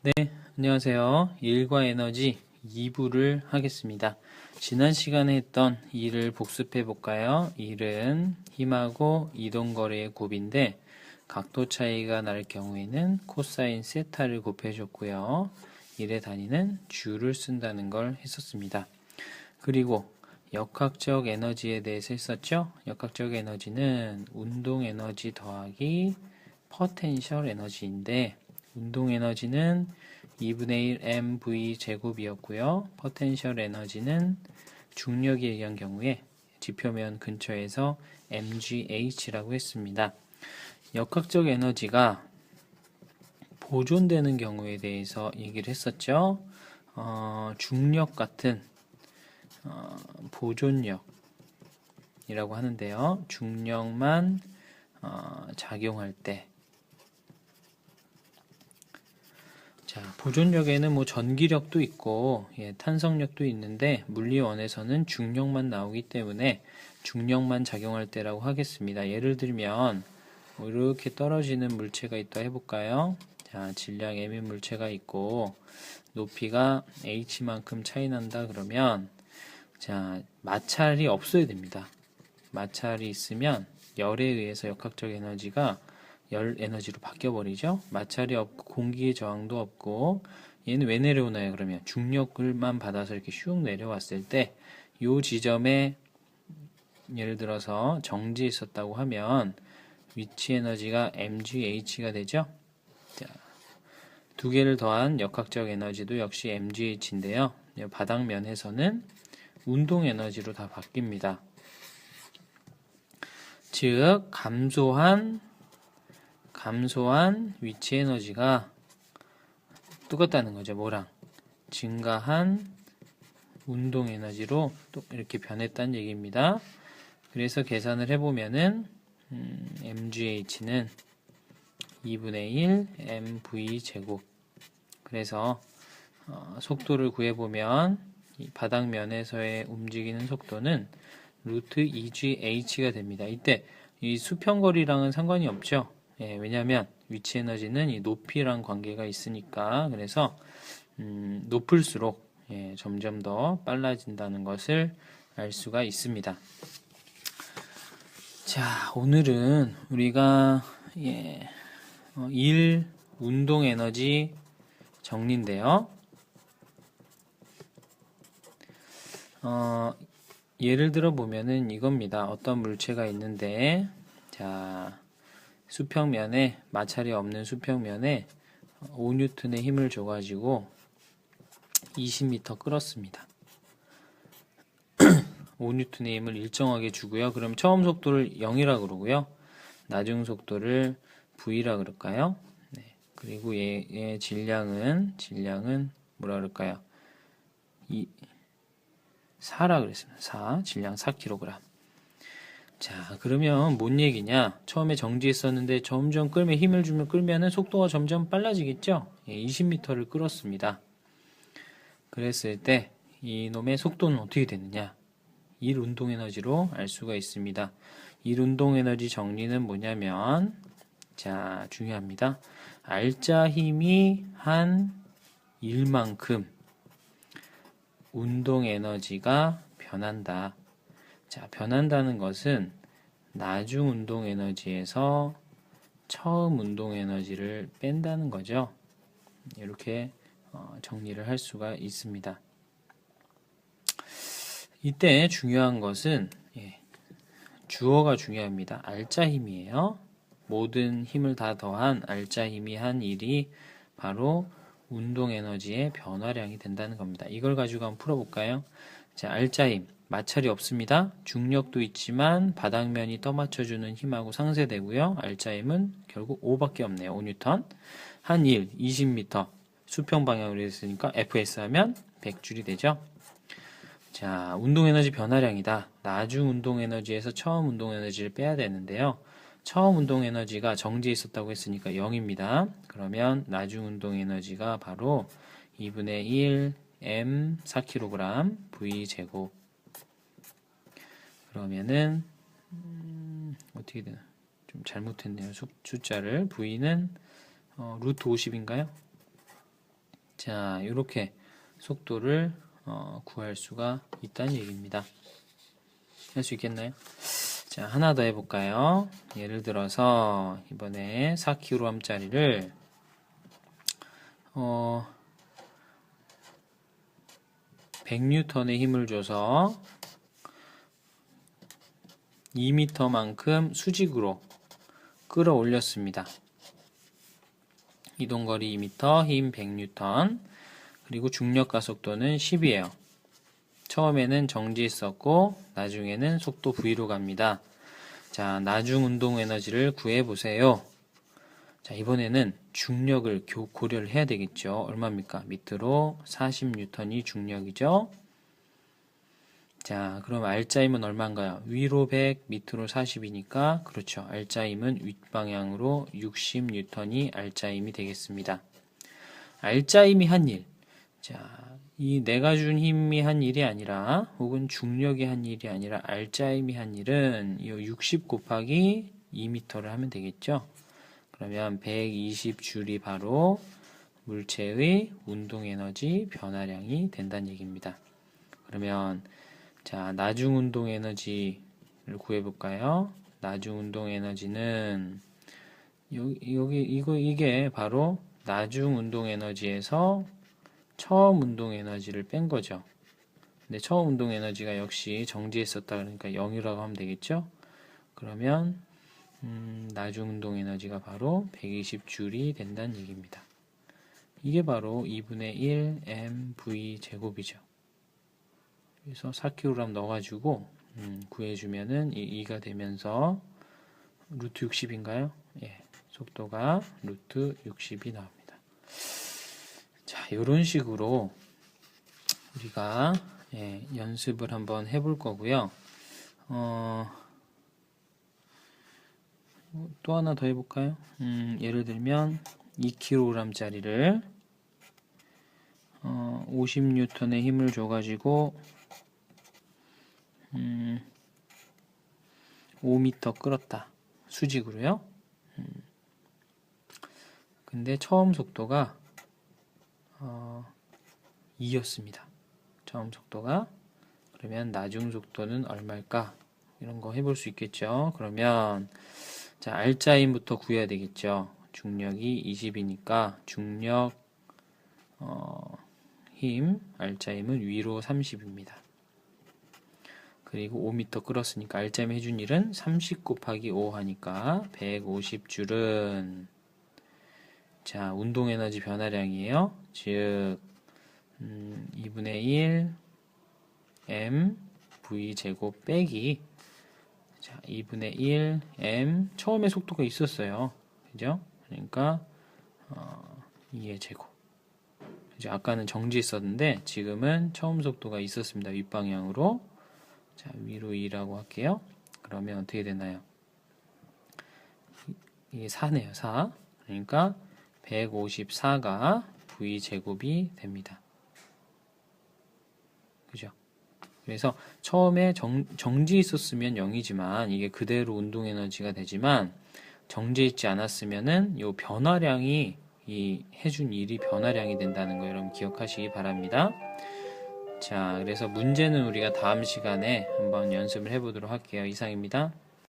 네, 안녕하세요. 일과 에너지 2부를 하겠습니다. 지난 시간에 했던 일을 복습해 볼까요? 일은 힘하고 이동거리의 곱인데 각도 차이가 날 경우에는 코사인 세타를 곱해줬고요. 일의 단위는 주를 쓴다는 걸 했었습니다. 그리고 역학적 에너지에 대해서 했었죠? 역학적 에너지는 운동 에너지 더하기 포텐셜 에너지인데 운동 에너지는 2분의 1 mv 제곱이었고요. 포텐셜 에너지는 중력에 의한 경우에 지표면 근처에서 mgh라고 했습니다. 역학적 에너지가 보존되는 경우에 대해서 얘기를 했었죠. 중력 같은 보존력이라고 하는데요. 중력만 작용할 때 자, 보존력에는 뭐 전기력도 있고 탄성력도 있는데 물리원에서는 중력만 나오기 때문에 중력만 작용할 때라고 하겠습니다. 예를 들면 뭐 이렇게 떨어지는 물체가 있다 해볼까요? 자, 질량 m의 물체가 있고 높이가 h만큼 차이 난다 그러면 자, 마찰이 없어야 됩니다. 마찰이 있으면 열에 의해서 역학적 에너지가 열 에너지로 바뀌어버리죠. 마찰이 없고 공기의 저항도 없고 얘는 왜 내려오나요? 그러면 중력을만 받아서 이렇게 슉 내려왔을 때 이 지점에 예를 들어서 정지에 있었다고 하면 위치 에너지가 mgh가 되죠. 자, 두 개를 더한 역학적 에너지도 역시 mgh인데요. 바닥면에서는 운동 에너지로 다 바뀝니다. 즉 감소한 위치 에너지가 똑같다는 거죠. 뭐랑? 증가한 운동 에너지로 또 이렇게 변했다는 얘기입니다. 그래서 계산을 해보면은 mgh는 2분의 1 mv 제곱. 그래서 속도를 구해보면 이 바닥면에서의 움직이는 속도는 루트 2gh가 됩니다. 이때 이 수평거리랑은 상관이 없죠. 왜냐하면 위치 에너지는 이 높이랑 관계가 있으니까 그래서 높을수록 점점 더 빨라진다는 것을 알 수가 있습니다. 자, 오늘은 우리가 일, 운동 에너지 정리인데요. 예를 들어 보면은 이겁니다. 어떤 물체가 있는데 자, 수평면에 마찰이 없는 수평면에 5N의 힘을 줘가지고 20m 끌었습니다. 5N의 힘을 일정하게 주고요. 그럼 처음 속도를 0이라 그러고요. 나중 속도를 V라 그럴까요? 네. 그리고 얘의 질량은 뭐라 그럴까요? 4라 그랬습니다. 4, 질량 4kg. 자, 그러면 뭔 얘기냐? 처음에 정지했었는데 점점 끌면 힘을 주면 끌면은 속도가 점점 빨라지겠죠? 20m를 끌었습니다. 그랬을 때 이놈의 속도는 어떻게 되느냐? 일 운동 에너지로 알 수가 있습니다. 일 운동 에너지 정리는 뭐냐면 자, 중요합니다. 알짜 힘이 한 일만큼 운동 에너지가 변한다. 자, 변한다는 것은 나중 운동 에너지에서 처음 운동 에너지를 뺀다는 거죠. 이렇게 정리를 할 수가 있습니다. 이때 중요한 것은 주어가 중요합니다. 알짜 힘이에요. 모든 힘을 다 더한 알짜 힘이 한 일이 바로 운동 에너지의 변화량이 된다는 겁니다. 이걸 가지고 한번 풀어볼까요? 자, 알짜 힘. 마찰이 없습니다. 중력도 있지만 바닥면이 떠받쳐주는 힘하고 상쇄되고요. 알짜 힘은 결국 5밖에 없네요. 5N. 한 일, 20m. 수평 방향으로 했으니까 FS 하면 100줄이 되죠. 자, 운동 에너지 변화량이다. 나중 운동 에너지에서 처음 운동 에너지를 빼야 되는데요. 처음 운동 에너지가 정지에 있었다고 했으니까 0입니다. 그러면 나중 운동 에너지가 바로 2분의 1 m 4kg v 제곱. 그러면은 어떻게 되나? 좀 잘못했네요. 숫자를. v는 루트 50인가요? 자, 이렇게 속도를 구할 수가 있다는 얘기입니다. 할 수 있겠나요? 자, 하나 더 해볼까요? 예를 들어서 이번에 4kg짜리를 100N의 힘을 줘서 2m만큼 수직으로 끌어올렸습니다. 이동거리 2m, 힘 100N, 그리고 중력 가속도는 10이에요. 처음에는 정지했었고 나중에는 속도 V로 갑니다. 자, 나중 운동 에너지를 구해보세요. 자, 이번에는 중력을 고려를 해야 되겠죠. 얼마입니까? 밑으로 40N이 중력이죠. 자, 그럼 R자임은 얼마인가요? 위로 100, 밑으로 40이니까 그렇죠. R자임은 윗방향으로 60N이 R자임이 되겠습니다. R자임이 한 일. 자, 이 내가 준 힘이 한 일이 아니라 혹은 중력이 한 일이 아니라 R자임이 한 일은 이 60 곱하기 2m를 하면 되겠죠. 그러면 120줄이 바로 물체의 운동에너지 변화량이 된다는 얘기입니다. 그러면 자, 나중 운동 에너지를 구해볼까요? 나중 운동 에너지는 이게 바로 나중 운동 에너지에서 처음 운동 에너지를 뺀 거죠. 근데 처음 운동 에너지가 역시 정지했었다 그러니까 0이라고 하면 되겠죠? 그러면 나중 운동 에너지가 바로 120줄이 된다는 얘기입니다. 이게 바로 2분의 1 mv 제곱이죠. 그래서 4kg 넣어가지고 구해주면은 2가 되면서 루트 60인가요? 예, 속도가 루트 60이 나옵니다. 자, 이런 식으로 우리가 연습을 한번 해볼 거고요. 또 하나 더 해볼까요? 예를 들면 2kg짜리를 50N의 힘을 줘가지고 5m 끌었다. 수직으로요. 근데 처음 속도가 2였습니다. 처음 속도가. 그러면 나중 속도는 얼마일까? 이런 거 해볼 수 있겠죠. 그러면 자, R자임부터 구해야 되겠죠. 중력이 20이니까 중력 힘 R자임은 위로 30입니다. 그리고 5m 끌었으니까 R자임 해준 일은 30 곱하기 5 하니까 150줄은 자, 운동에너지 변화량이에요. 즉 2분의 1 m v 제곱 빼기 자, 2분의 1 m 처음에 속도가 있었어요. 그죠? 그러니까 2의 제곱. 그죠? 아까는 정지했었는데 지금은 처음 속도가 있었습니다. 윗방향으로. 자, 위로 2라고 할게요. 그러면 어떻게 되나요? 이게 4네요. 4. 그러니까 154가 v 제곱이 됩니다. 그죠? 그래서 처음에 정지 있었으면 0이지만 이게 그대로 운동 에너지가 되지만 정지 있지 않았으면은 요 변화량이 이 해준 일이 변화량이 된다는 거 여러분 기억하시기 바랍니다. 자, 그래서 문제는 우리가 다음 시간에 한번 연습을 해보도록 할게요. 이상입니다.